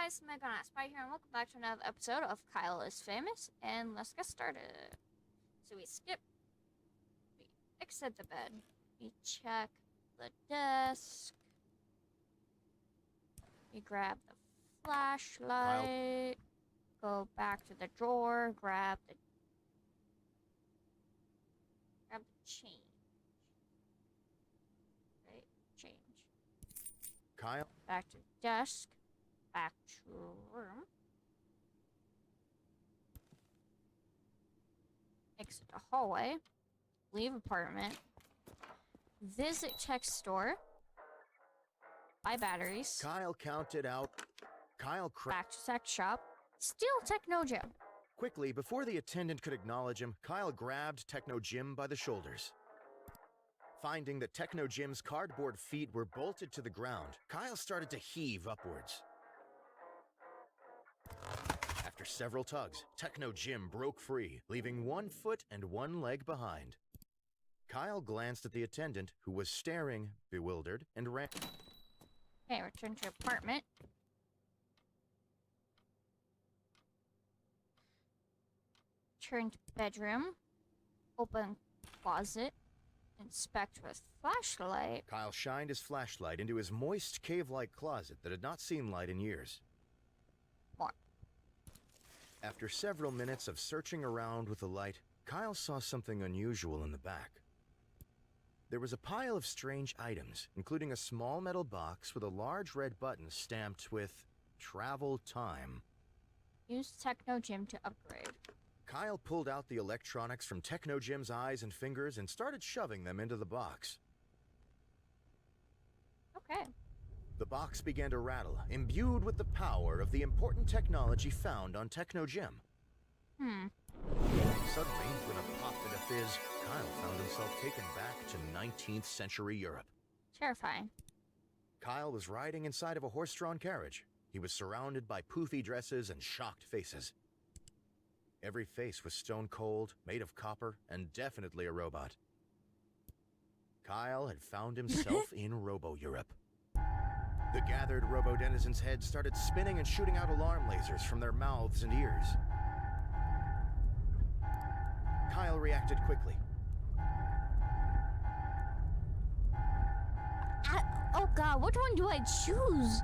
guys, Megan Spy here, and welcome back to another episode of Kyle is Famous, and let's get started. So we skip, we exit the bed, we check the desk, we grab the flashlight, go back to the drawer, grab the change. Right, change. Kyle? Back to desk. Back to room. Exit the hallway. Leave apartment. Visit tech store. Buy batteries. Kyle counted out. Back to tech shop. Steal Techno Gym. Quickly, before the attendant could acknowledge him, Kyle grabbed Techno Jim by the shoulders. Finding that Techno Jim's cardboard feet were bolted to the ground, Kyle started to heave upwards. After several tugs, Techno Jim broke free, leaving one foot and one leg behind. Kyle glanced at the attendant, who was staring, bewildered, and ran. Okay, return to apartment. Turn to bedroom. Open closet. Inspect with flashlight. Kyle shined his flashlight into his moist, cave-like closet that had not seen light in years. More. After several minutes of searching around with the light, Kyle saw something unusual in the back. There was a pile of strange items, including a small metal box with a large red button stamped with Travel Time. Use Techno Gym to upgrade. Kyle pulled out the electronics from Techno Jim's eyes and fingers and started shoving them into the box. Okay. The box began to rattle, imbued with the power of the important technology found on Techno Gym. Suddenly, with a pop and a fizz, Kyle found himself taken back to 19th century Europe. Terrifying. Kyle was riding inside of a horse-drawn carriage. He was surrounded by poofy dresses and shocked faces. Every face was stone cold, made of copper, and definitely a robot. Kyle had found himself in Robo-Europe. The gathered Robo-denizens' heads started spinning and shooting out alarm lasers from their mouths and ears. Kyle reacted quickly. Oh god, which one do I choose?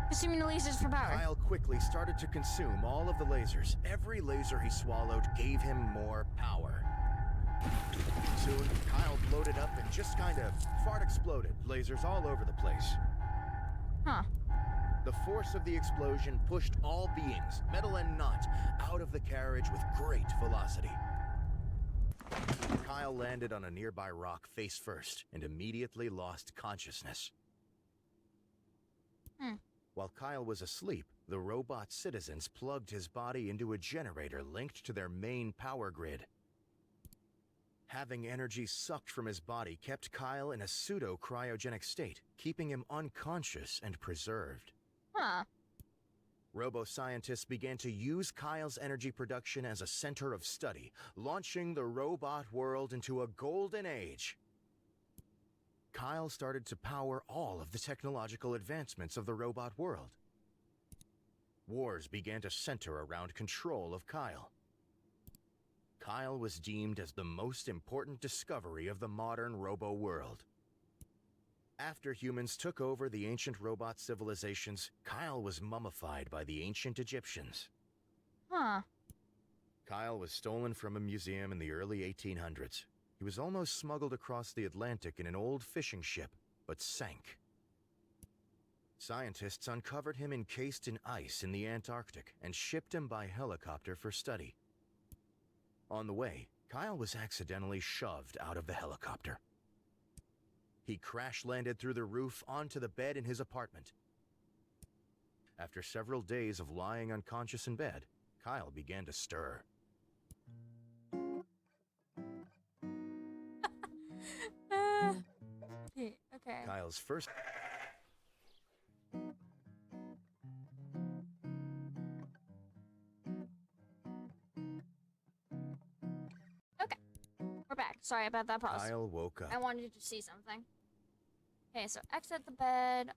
Consuming the lasers for power. Kyle quickly started to consume all of the lasers. Every laser he swallowed gave him more power. Soon, Kyle bloated up and just kind of fart exploded, lasers all over the place. Huh. The force of the explosion pushed all beings, metal and not, out of the carriage with great velocity. Kyle landed on a nearby rock face first and immediately lost consciousness. While Kyle was asleep, the robot citizens plugged his body into a generator linked to their main power grid. Having energy sucked from his body kept Kyle in a pseudo-cryogenic state, keeping him unconscious and preserved. Huh. Robo-scientists began to use Kyle's energy production as a center of study, launching the robot world into a golden age. Kyle started to power all of the technological advancements of the robot world. Wars began to center around control of Kyle. Kyle was deemed as the most important discovery of the modern robo world. After humans took over the ancient robot civilizations, Kyle was mummified by the ancient Egyptians. Huh. Kyle was stolen from a museum in the early 1800s. He was almost smuggled across the Atlantic in an old fishing ship, but sank. Scientists uncovered him encased in ice in the Antarctic and shipped him by helicopter for study. On the way, Kyle was accidentally shoved out of the helicopter. He crash-landed through the roof onto the bed in his apartment. After several days of lying unconscious in bed, Kyle began to stir. Okay. Kyle's first... Okay. We're back. Sorry about that pause. Kyle woke up. I wanted to see something. Okay, so exit the bed,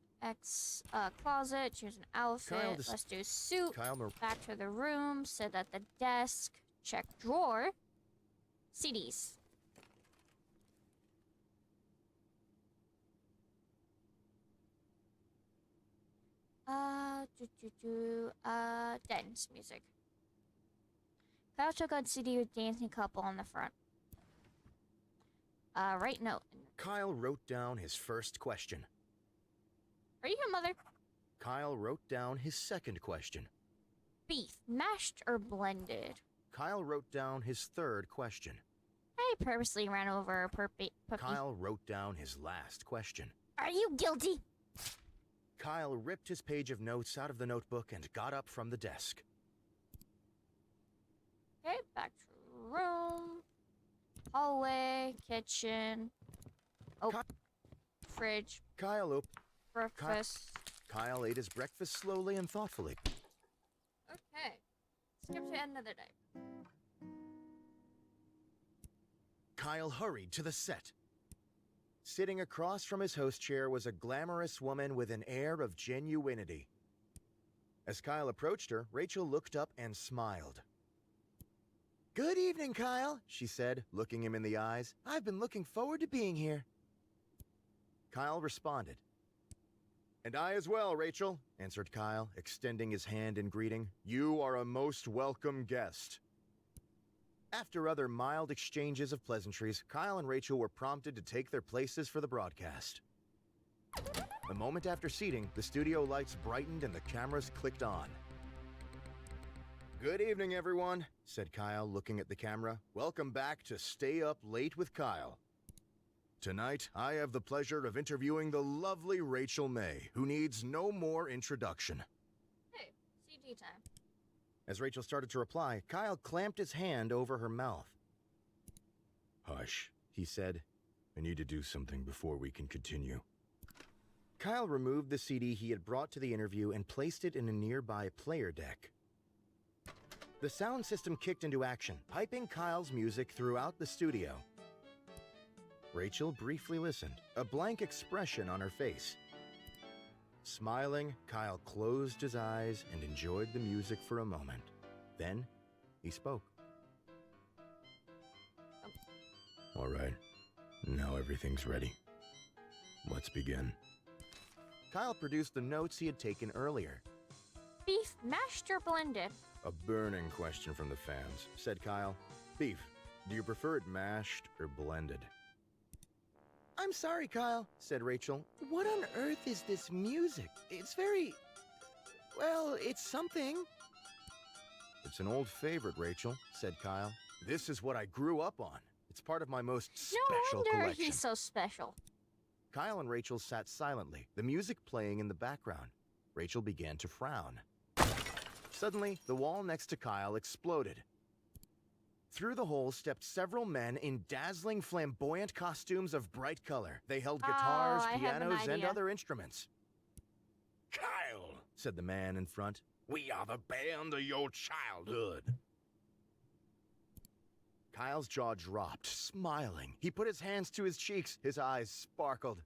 closet, choose an outfit. Kyle Let's do suit. Kyle Back to the room, sit at the desk, check drawer. CDs. Dance music. Kyle took on CD with dancing couple on the front. Right note. Kyle wrote down his first question. Are you here, mother? Kyle wrote down his second question. Beef, mashed or blended? Kyle wrote down his third question. I purposely ran over a puppy. Kyle wrote down his last question. Are you guilty? Kyle ripped his page of notes out of the notebook and got up from the desk. Okay, back to the room. Hallway, kitchen. Oh, fridge, Kyle breakfast. Kyle ate his breakfast slowly and thoughtfully. Okay, skip to end of the day. Kyle hurried to the set. Sitting across from his host chair was a glamorous woman with an air of genuinity. As Kyle approached her, Rachel looked up and smiled. "Good evening, Kyle," she said, looking him in the eyes. "I've been looking forward to being here." Kyle responded. "And I as well, Rachel," answered Kyle, extending his hand in greeting. "You are a most welcome guest." After other mild exchanges of pleasantries, Kyle and Rachel were prompted to take their places for the broadcast. A moment after seating, the studio lights brightened and the cameras clicked on. "Good evening, everyone," said Kyle, looking at the camera. "Welcome back to Stay Up Late with Kyle. Tonight, I have the pleasure of interviewing the lovely Rachel May, who needs no more introduction." Hey, CD time. As Rachel started to reply, Kyle clamped his hand over her mouth. "Hush," he said. "I need to do something before we can continue." Kyle removed the CD he had brought to the interview and placed it in a nearby player deck. The sound system kicked into action, piping Kyle's music throughout the studio. Rachel briefly listened, a blank expression on her face. Smiling, Kyle closed his eyes and enjoyed the music for a moment. Then, he spoke. "All right, now everything's ready. Let's begin." Kyle produced the notes he had taken earlier. Beef, mashed or blended? "A burning question from the fans," said Kyle. "Beef, do you prefer it mashed or blended?" "I'm sorry, Kyle," said Rachel. "What on earth is this music? It's very... well, it's something." "It's an old favorite, Rachel," said Kyle. "This is what I grew up on. It's part of my most special No wonder collection." he's so special. Kyle and Rachel sat silently, the music playing in the background. Rachel began to frown. Suddenly, the wall next to Kyle exploded. Through the hole stepped several men in dazzling, flamboyant costumes of bright color. They held guitars, I have an pianos, and idea. other instruments. "Kyle," said the man in front, "we are the band of your childhood." Kyle's jaw dropped, smiling. He put his hands to his cheeks. His eyes sparkled.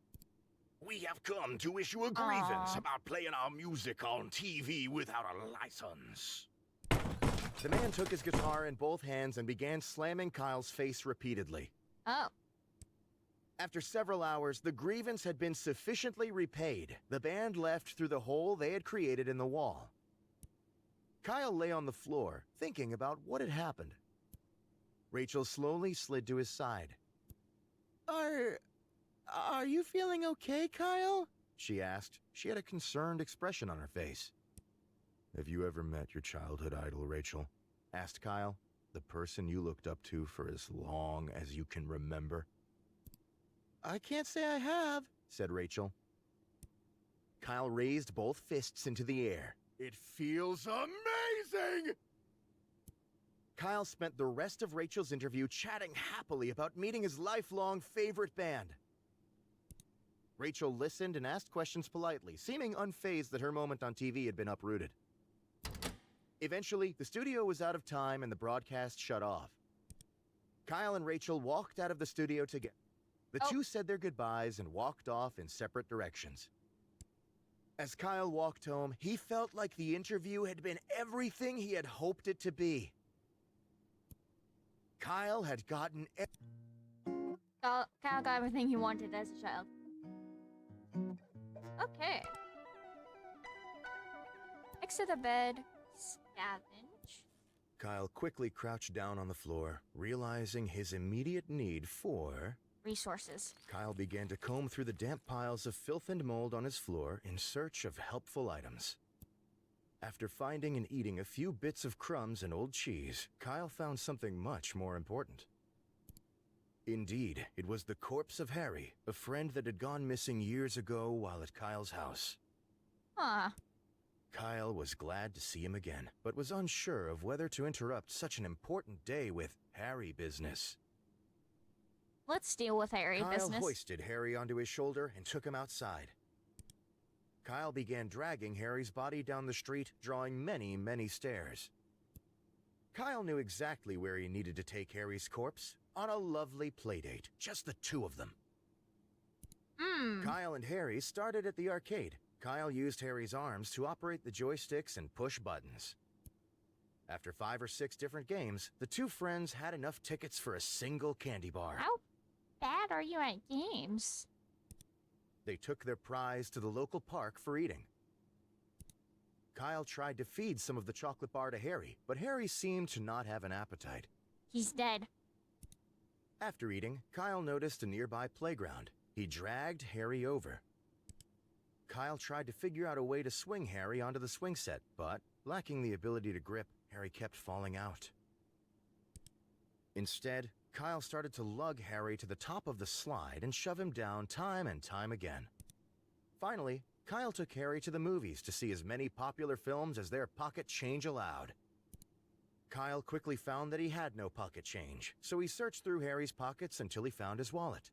"We have come to issue a grievance Aw. about playing our music on TV without a license." The man took his guitar in both hands and began slamming Kyle's face repeatedly. Oh, After several hours, the grievance had been sufficiently repaid. The band left through the hole they had created in the wall. Kyle lay on the floor, thinking about what had happened. Rachel slowly slid to his side. Are you feeling okay, Kyle?" she asked. She had a concerned expression on her face. "Have you ever met your childhood idol, Rachel?" asked Kyle. "The person you looked up to for as long as you can remember?" "I can't say I have," said Rachel. Kyle raised both fists into the air. "It feels amazing!" Kyle spent the rest of Rachel's interview chatting happily about meeting his lifelong favorite band. Rachel listened and asked questions politely, seeming unfazed that her moment on TV had been uprooted. Eventually, the studio was out of time and the broadcast shut off. Kyle and Rachel walked out of the studio together. The two said their goodbyes and walked off in separate directions. As Kyle walked home, he felt like the interview had been everything he had hoped it to be. Kyle had gotten Kyle got everything he wanted as a child. Okay. Exit the bed. Scavenge. Kyle quickly crouched down on the floor, realizing his immediate need for... Resources. Kyle began to comb through the damp piles of filth and mold on his floor in search of helpful items. After finding and eating a few bits of crumbs and old cheese, Kyle found something much more important. Indeed, it was the corpse of Harry, a friend that had gone missing years ago while at Kyle's house. Huh. Kyle was glad to see him again, but was unsure of whether to interrupt such an important day with Harry business. Let's deal with Harry Kyle business. hoisted Harry onto his shoulder and took him outside. Kyle began dragging Harry's body down the street, drawing many, many stares. Kyle knew exactly where he needed to take Harry's corpse, on a lovely playdate, just the two of them. Kyle and Harry started at the arcade. Kyle used Harry's arms to operate the joysticks and push buttons. After 5 or 6 different games, the two friends had enough tickets for a single candy bar. How bad are you at games? They took their prize to the local park for eating. Kyle tried to feed some of the chocolate bar to Harry, but Harry seemed to not have an appetite. He's dead. After eating, Kyle noticed a nearby playground. He dragged Harry over. Kyle tried to figure out a way to swing Harry onto the swing set, but, lacking the ability to grip, Harry kept falling out. Instead, Kyle started to lug Harry to the top of the slide and shove him down time and time again. Finally, Kyle took Harry to the movies to see as many popular films as their pocket change allowed. Kyle quickly found that he had no pocket change, so he searched through Harry's pockets until he found his wallet.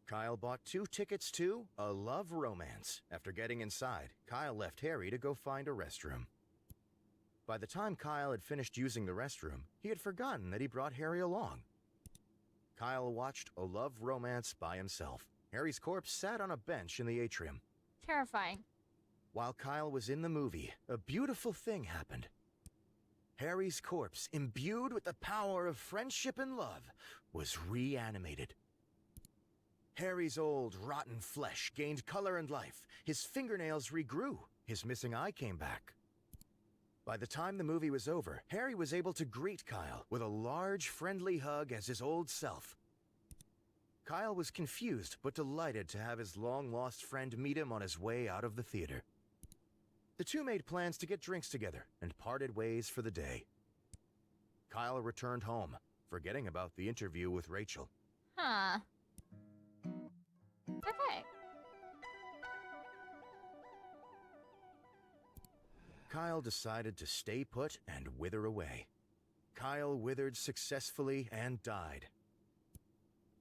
Kyle bought 2 tickets to A Love Romance. After getting inside, Kyle left Harry to go find a restroom. By the time Kyle had finished using the restroom, he had forgotten that he brought Harry along. Kyle watched A Love Romance by himself. Harry's corpse sat on a bench in the atrium. Terrifying. While Kyle was in the movie, a beautiful thing happened. Harry's corpse, imbued with the power of friendship and love, was reanimated. Harry's old, rotten flesh gained color and life. His fingernails regrew. His missing eye came back. By the time the movie was over, Harry was able to greet Kyle with a large, friendly hug as his old self. Kyle was confused but delighted to have his long-lost friend meet him on his way out of the theater. The two made plans to get drinks together and parted ways for the day. Kyle returned home, forgetting about the interview with Rachel. Huh. Okay. Kyle decided to stay put and wither away. Kyle withered successfully and died.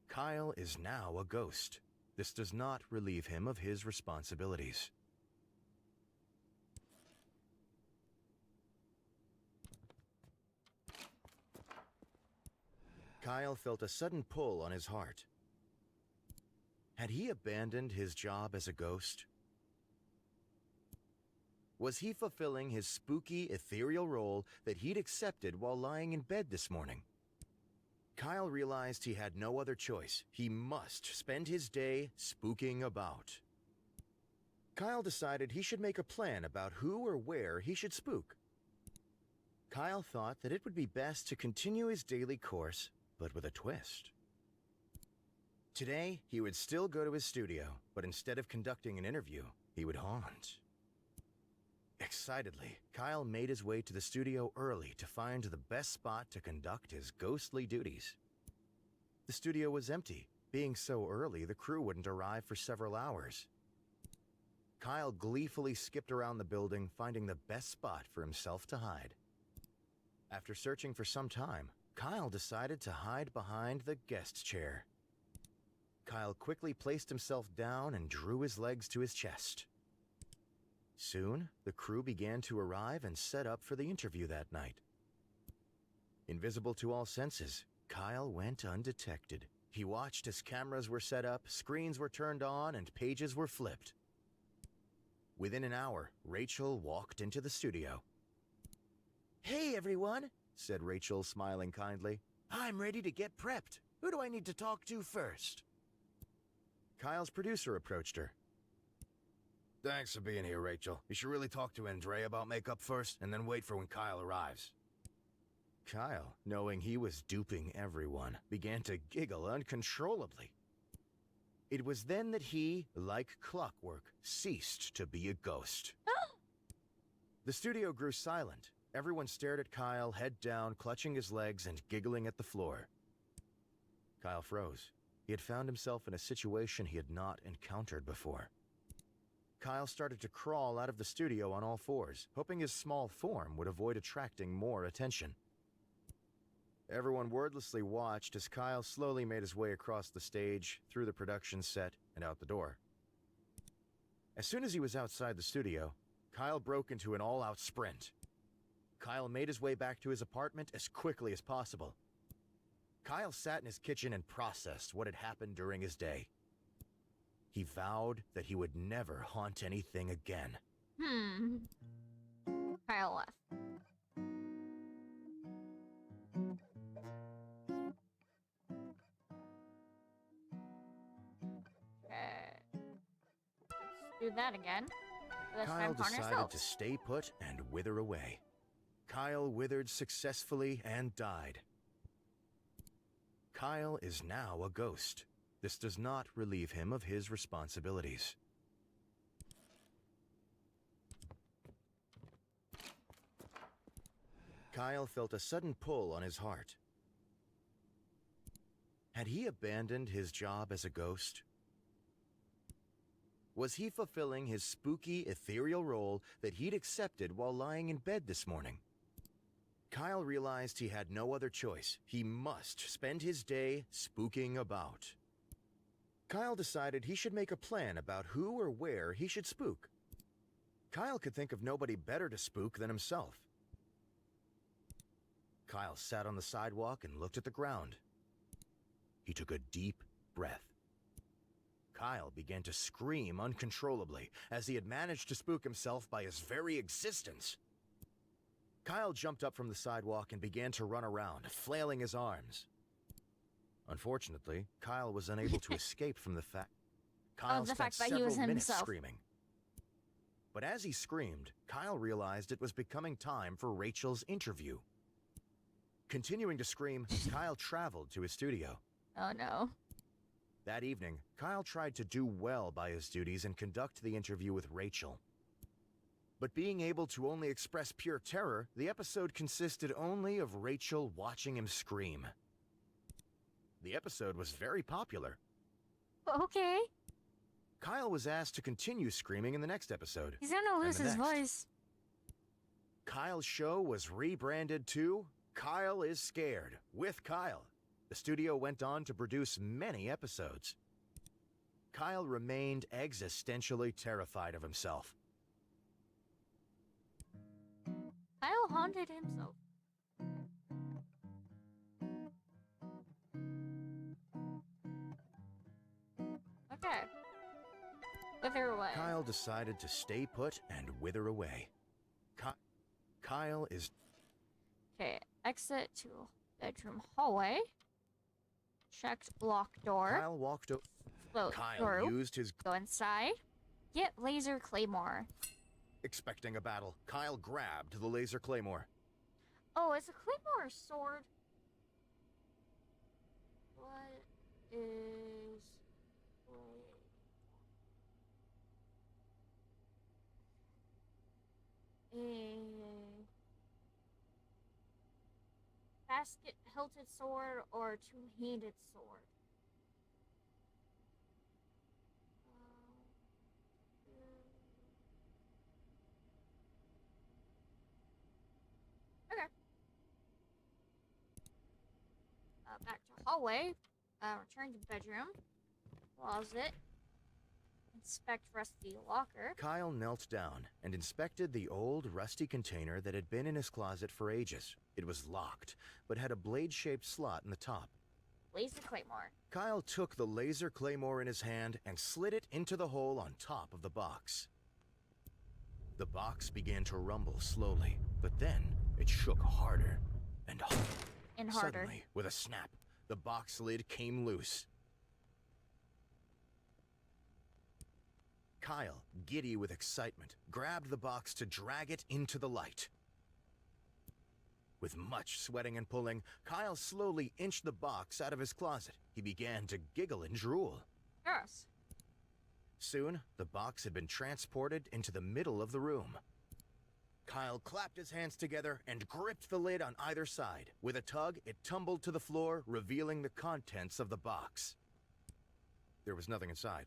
Kyle is now a ghost. This does not relieve him of his responsibilities. Kyle felt a sudden pull on his heart. Had he abandoned his job as a ghost? Was he fulfilling his spooky, ethereal role that he'd accepted while lying in bed this morning? Kyle realized he had no other choice. He must spend his day spooking about. Kyle decided he should make a plan about who or where he should spook. Kyle thought that it would be best to continue his daily course, but with a twist. Today, he would still go to his studio, but instead of conducting an interview, he would haunt. Excitedly, Kyle made his way to the studio early to find the best spot to conduct his ghostly duties. The studio was empty. Being so early, the crew wouldn't arrive for several hours. Kyle gleefully skipped around the building, finding the best spot for himself to hide. After searching for some time, Kyle decided to hide behind the guest chair. Kyle quickly placed himself down and drew his legs to his chest. Soon, the crew began to arrive and set up for the interview that night. Invisible to all senses, Kyle went undetected. He watched as cameras were set up, screens were turned on, and pages were flipped. Within an hour, Rachel walked into the studio. "Hey, everyone," said Rachel, smiling kindly. "I'm ready to get prepped. Who do I need to talk to first?" Kyle's producer approached her. "Thanks for being here, Rachel. You should really talk to Andrea about makeup first, and then wait for when Kyle arrives." Kyle, knowing he was duping everyone, began to giggle uncontrollably. It was then that he, like clockwork, ceased to be a ghost. The studio grew silent. Everyone stared at Kyle, head down, clutching his legs and giggling at the floor. Kyle froze. He had found himself in a situation he had not encountered before. Kyle started to crawl out of the studio on all fours, hoping his small form would avoid attracting more attention. Everyone wordlessly watched as Kyle slowly made his way across the stage, through the production set, and out the door. As soon as he was outside the studio, Kyle broke into an all-out sprint. Kyle made his way back to his apartment as quickly as possible. Kyle sat in his kitchen and processed what had happened during his day. He vowed that he would never haunt anything again. Kyle left. Okay. Let's do that again. This Kyle time harness decided ourselves. to stay put and wither away. Kyle withered successfully and died. Kyle is now a ghost. This does not relieve him of his responsibilities. Kyle felt a sudden pull on his heart. Had he abandoned his job as a ghost? Was he fulfilling his spooky, ethereal role that he'd accepted while lying in bed this morning? Kyle realized he had no other choice. He must spend his day spooking about. Kyle decided he should make a plan about who or where he should spook. Kyle could think of nobody better to spook than himself. Kyle sat on the sidewalk and looked at the ground. He took a deep breath. Kyle began to scream uncontrollably, as he had managed to spook himself by his very existence. Kyle jumped up from the sidewalk and began to run around, flailing his arms. Unfortunately, Kyle was unable to escape from the fact Kyle the spent fact that he was several minutes himself. screaming. But as he screamed, Kyle realized it was becoming time for Rachel's interview. Continuing to scream, Kyle traveled to his studio. Oh no. That evening, Kyle tried to do well by his duties and conduct the interview with Rachel. But being able to only express pure terror, the episode consisted only of Rachel watching him scream. The episode was very popular. Okay. Kyle was asked to continue screaming in the next episode. He's gonna lose the his next. voice. Kyle's show was rebranded to Kyle is Scared with Kyle. The studio went on to produce many episodes. Kyle remained existentially terrified of himself. Kyle haunted himself. Okay. Wither away. Kyle decided to stay put and wither away. Kyle is... Okay, exit to bedroom hallway. Checked locked door. Kyle walked over... Float Kyle through. used his... Go inside. Get laser claymore. Expecting a battle, Kyle grabbed the laser claymore. Oh, is a claymore a sword? What is... a basket hilted sword or two-handed sword? Okay. Back to hallway. Return to bedroom. Closet. Inspect rusty locker. Kyle knelt down and inspected the old, rusty container that had been in his closet for ages. It was locked, but had a blade-shaped slot in the top. Laser claymore. Kyle took the laser claymore in his hand and slid it into the hole on top of the box. The box began to rumble slowly, but then it shook harder and harder. And harder. Suddenly, with a snap, the box lid came loose. Kyle, giddy with excitement, grabbed the box to drag it into the light. With much sweating and pulling, Kyle slowly inched the box out of his closet. He began to giggle and drool. Yes. Soon, the box had been transported into the middle of the room. Kyle clapped his hands together and gripped the lid on either side. With a tug, it tumbled to the floor, revealing the contents of the box. There was nothing inside.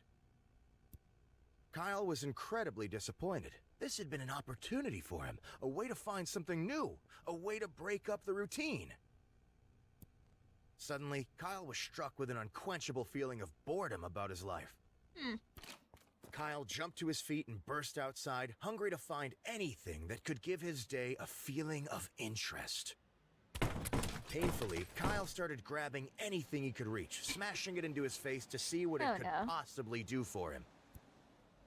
Kyle was incredibly disappointed. This had been an opportunity for him, a way to find something new, a way to break up the routine. Suddenly, Kyle was struck with an unquenchable feeling of boredom about his life. Kyle jumped to his feet and burst outside, hungry to find anything that could give his day a feeling of interest. Painfully, Kyle started grabbing anything he could reach, smashing it into his face to see what it could possibly do for him.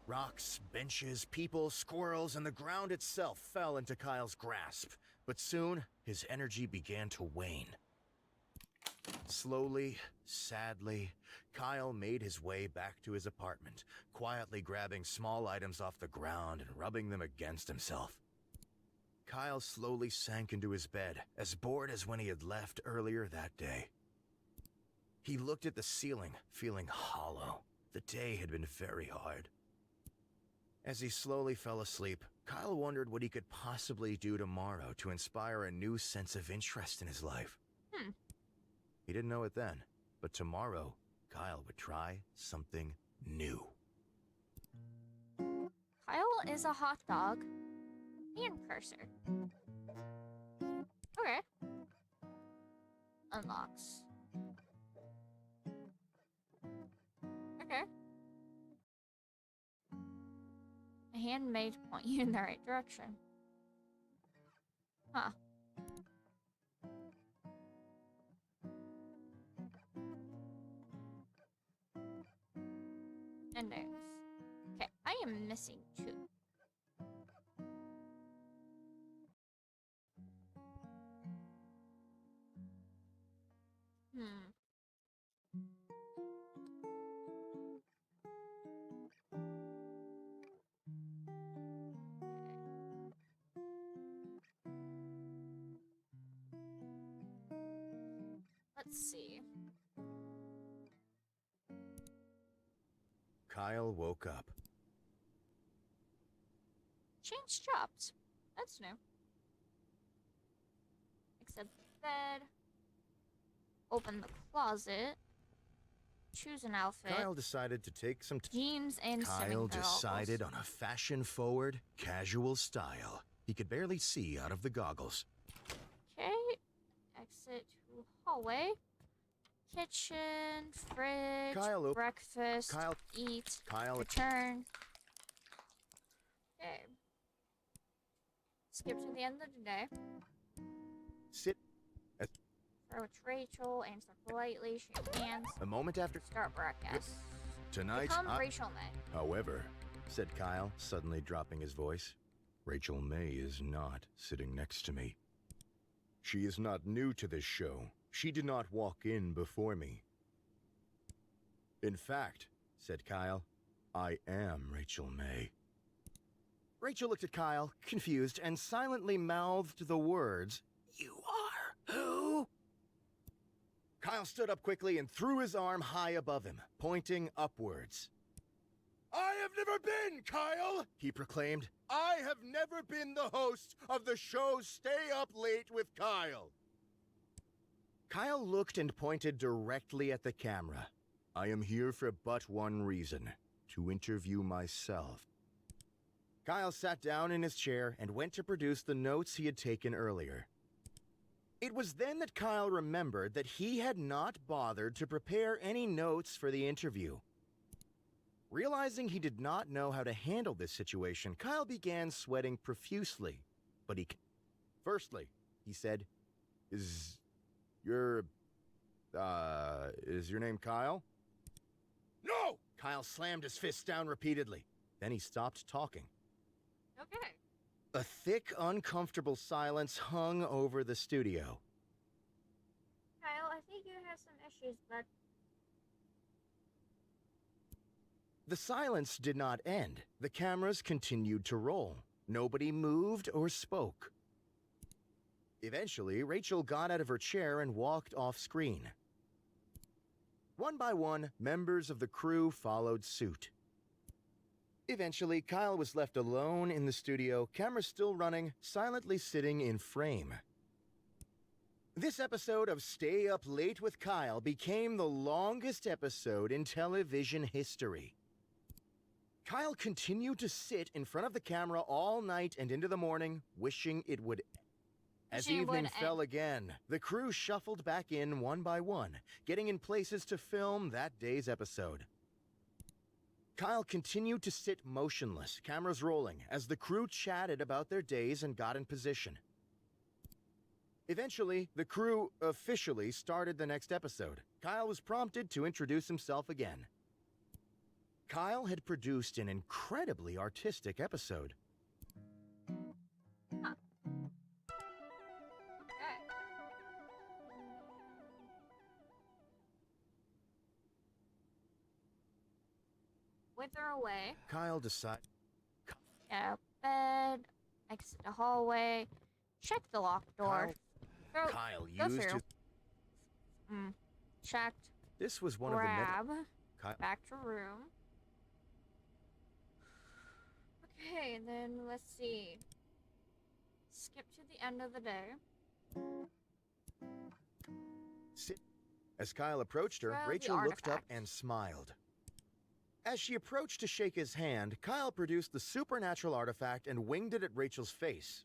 Rocks, benches, people, squirrels, and the ground itself fell into Kyle's grasp, but soon his energy began to wane. Slowly, sadly, Kyle made his way back to his apartment, quietly grabbing small items off the ground and rubbing them against himself. Kyle slowly sank into his bed, as bored as when he had left earlier that day. He looked at the ceiling, feeling hollow. The day had been very hard. As he slowly fell asleep, Kyle wondered what he could possibly do tomorrow to inspire a new sense of interest in his life. He didn't know it then, but tomorrow, Kyle would try something new. Kyle is a hot dog and cursor. Okay. Unlocks. Okay. A hand may point you in the right direction. Huh. Endings. Okay, I am missing 2. Let's see. Kyle woke up. Change jobs. That's new. Except the bed. Open the closet. Choose an outfit. Kyle decided to take some jeans and Kyle decided on a fashion-forward, casual style. He could barely see out of the goggles. Okay. Exit to hallway. Kitchen, fridge, breakfast, eat, return. Okay. Skip to the end of the day. Sit. Approach Rachel, answer politely, shake hands. A moment after. Start broadcast. Tonight, Become Rachel May. However, said Kyle, suddenly dropping his voice, Rachel May is not sitting next to me. She is not new to this show. She did not walk in before me. In fact, said Kyle, I am Rachel May. Rachel looked at Kyle, confused, and silently mouthed the words, "You are who?" Kyle stood up quickly and threw his arm high above him, pointing upwards. I have never been, Kyle, he proclaimed. I have never been the host of the show Stay Up Late with Kyle. Kyle looked and pointed directly at the camera. I am here for but one reason, to interview myself. Kyle sat down in his chair and went to produce the notes he had taken earlier. It was then that Kyle remembered that he had not bothered to prepare any notes for the interview. Realizing he did not know how to handle this situation, Kyle began sweating profusely. But Firstly, he said, Is your name Kyle? No! Kyle slammed his fist down repeatedly. Then he stopped talking. Okay. A thick, uncomfortable silence hung over the studio. Kyle, I think you have some issues, but The silence did not end. The cameras continued to roll. Nobody moved or spoke. Eventually, Rachel got out of her chair and walked off screen. One by one, members of the crew followed suit. Eventually, Kyle was left alone in the studio, camera still running, silently sitting in frame. This episode of Stay Up Late with Kyle became the longest episode in television history. Kyle continued to sit in front of the camera all night and into the morning, wishing it would end. As Wishing it would evening fell end. again, the crew shuffled back in one by one, getting in places to film that day's episode. Kyle continued to sit motionless, cameras rolling, as the crew chatted about their days and got in position. Eventually, the crew officially started the next episode. Kyle was prompted to introduce himself again. Kyle had produced an incredibly artistic episode. Okay. Wither away. Kyle decided. Get out of bed. Exit the hallway. Check the locked door. Kyle Go used through. his. Checked. This was one of the many. Grab. Kyle, Back to room. Okay, and then let's see. Skip to the end of the day. sit. As Kyle approached her, Grab the Rachel looked up artifact. and smiled. As she approached to shake his hand, Kyle produced the supernatural artifact and winged it at Rachel's face.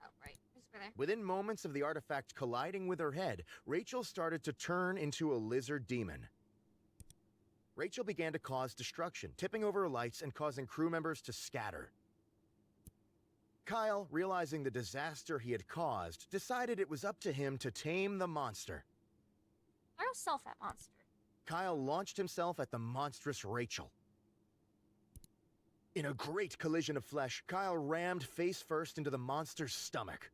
Oh, right. It's over there. Within moments of the artifact colliding with her head, Rachel started to turn into a lizard demon. Rachel began to cause destruction, tipping over lights and causing crew members to scatter. Kyle, realizing the disaster he had caused, decided it was up to him to tame the monster. Throw yourself at monster. Kyle launched himself at the monstrous Rachel. In a great collision of flesh, Kyle rammed face first into the monster's stomach.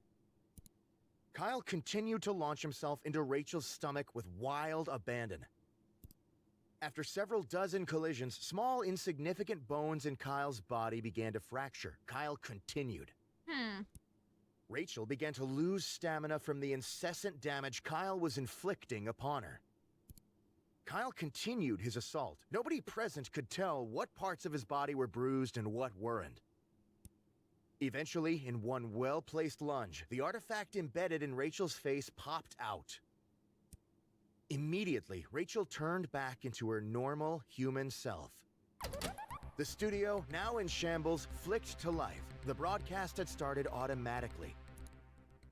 Kyle continued to launch himself into Rachel's stomach with wild abandon. After several dozen collisions, small, insignificant bones in Kyle's body began to fracture. Kyle continued. Rachel began to lose stamina from the incessant damage Kyle was inflicting upon her. Kyle continued his assault. Nobody present could tell what parts of his body were bruised and what weren't. Eventually, in one well-placed lunge, the artifact embedded in Rachel's face popped out. Immediately, Rachel turned back into her normal human self. The studio, now in shambles, flicked to life. The broadcast had started automatically.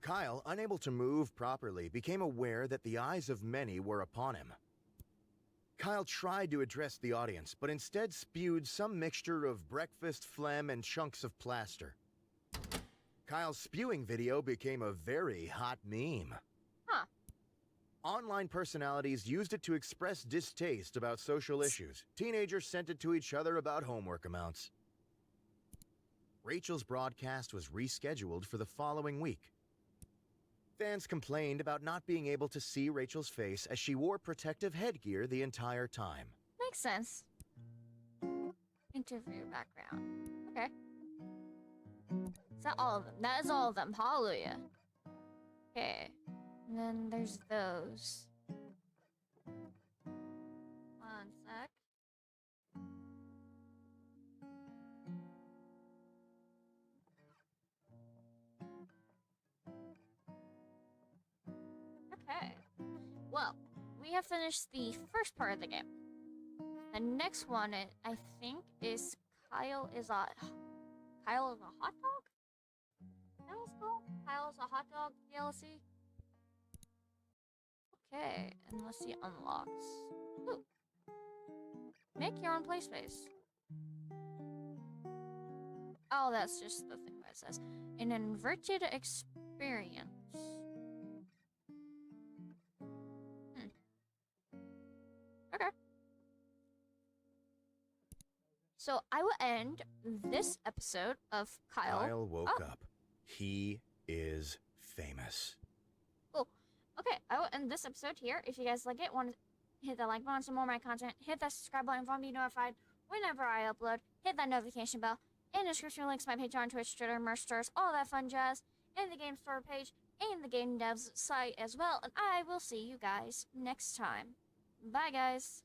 Kyle, unable to move properly, became aware that the eyes of many were upon him. Kyle tried to address the audience, but instead spewed some mixture of breakfast phlegm and chunks of plaster. Kyle's spewing video became a very hot meme. Huh. Online personalities used it to express distaste about social issues. Teenagers sent it to each other about homework amounts. Rachel's broadcast was rescheduled for the following week. Fans complained about not being able to see Rachel's face as she wore protective headgear the entire time. Makes sense. Interview background. Okay. Is that all of them? That is all of them. Hallelujah. Okay. And then there's those. One sec. Okay. Well, we have finished the first part of the game. The next one, I think, is Kyle is a hot dog? That was called? Kyle is a hot dog DLC? Okay, and let's see unlocks. Ooh. Make your own play space. Oh, that's just the thing where it says. An inverted experience. Okay. So I will end this episode of Kyle. Kyle woke up. He is famous. Cool. Okay, I will end this episode here. If you guys like it, want to hit that like button, some more of my content, hit that subscribe button if you want to be notified whenever I upload. Hit that notification bell. In the description links my Patreon, Twitch, Twitter, merch stores, all that fun jazz, and the game store page, and the game devs site as well. And I will see you guys next time. Bye, guys.